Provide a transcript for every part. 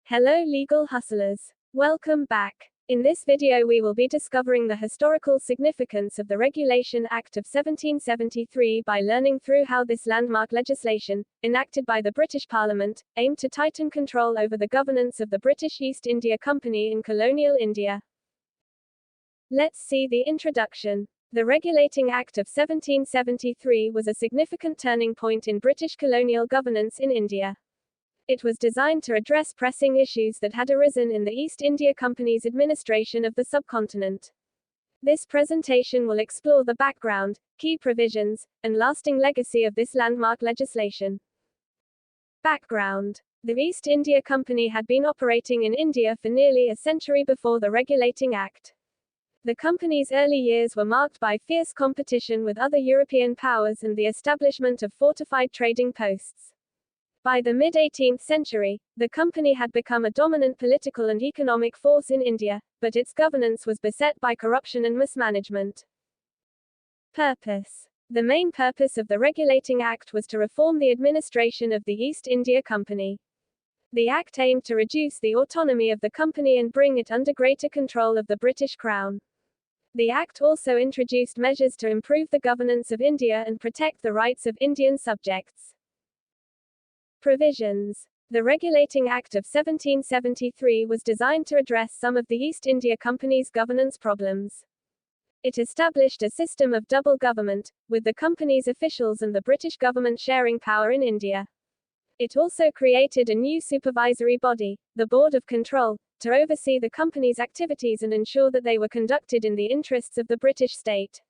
Hello legal hustlers. Welcome back. In this video we will be discovering the historical significance of the Regulation Act of 1773 by learning through how this landmark legislation, enacted by the British Parliament, aimed to tighten control over the governance of the British East India Company in colonial India. Let's see the introduction. The Regulating Act of 1773 was a significant turning point in British colonial governance in India. It was designed to address pressing issues that had arisen in the East India Company's administration of the subcontinent. This presentation will explore the background, key provisions, and lasting legacy of this landmark legislation. Background. The East India Company had been operating in India for nearly a century before the Regulating Act. The company's early years were marked by fierce competition with other European powers and the establishment of fortified trading posts. By the mid-18th century, the company had become a dominant political and economic force in India, but its governance was beset by corruption and mismanagement. Purpose. The main purpose of the Regulating Act was to reform the administration of the East India Company. The Act aimed to reduce the autonomy of the company and bring it under greater control of the British Crown. The Act also introduced measures to improve the governance of India and protect the rights of Indian subjects. Provisions. The Regulating Act of 1773 was designed to address some of the East India Company's governance problems. It established a system of double government, with the company's officials and the British government sharing power in India. It also created a new supervisory body, the Board of Control, to oversee the company's activities and ensure that they were conducted in the interests of the British state.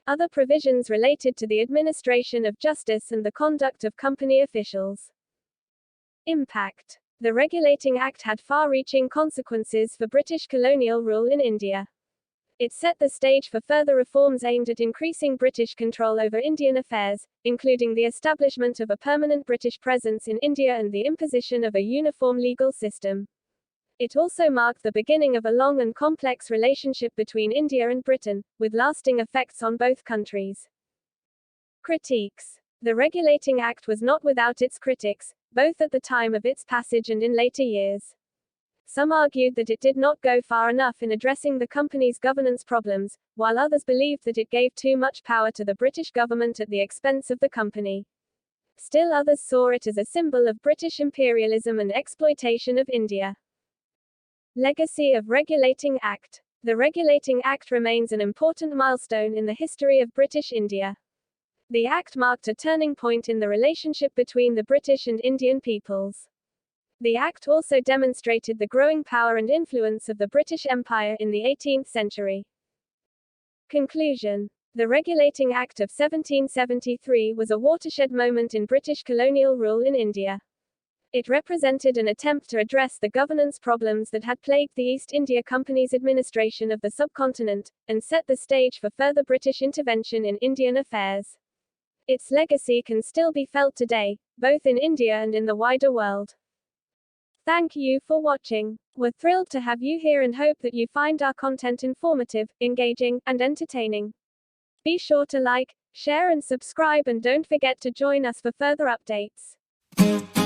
Other provisions related to the administration of justice and the conduct of company officials. Impact. The Regulating Act had far-reaching consequences for British colonial rule in India. It set the stage for further reforms aimed at increasing British control over Indian affairs, including the establishment of a permanent British presence in India and the imposition of a uniform legal system. It also marked the beginning of a long and complex relationship between India and Britain, with lasting effects on both countries. Critiques. The Regulating Act was not without its critics, both at the time of its passage and in later years. Some argued that it did not go far enough in addressing the company's governance problems, while others believed that it gave too much power to the British government at the expense of the company. Still others saw it as a symbol of British imperialism and exploitation of India. Legacy of Regulating Act. The Regulating Act remains an important milestone in the history of British India. The Act marked a turning point in the relationship between the British and Indian peoples. The Act also demonstrated the growing power and influence of the British Empire in the 18th century. Conclusion. The Regulating Act of 1773 was a watershed moment in British colonial rule in India. It represented an attempt to address the governance problems that had plagued the East India Company's administration of the subcontinent, and set the stage for further British intervention in Indian affairs. Its legacy can still be felt today, both in India and in the wider world. Thank you for watching. We're thrilled to have you here and hope that you find our content informative, engaging, and entertaining. Be sure to like, share and subscribe, and don't forget to join us for further updates.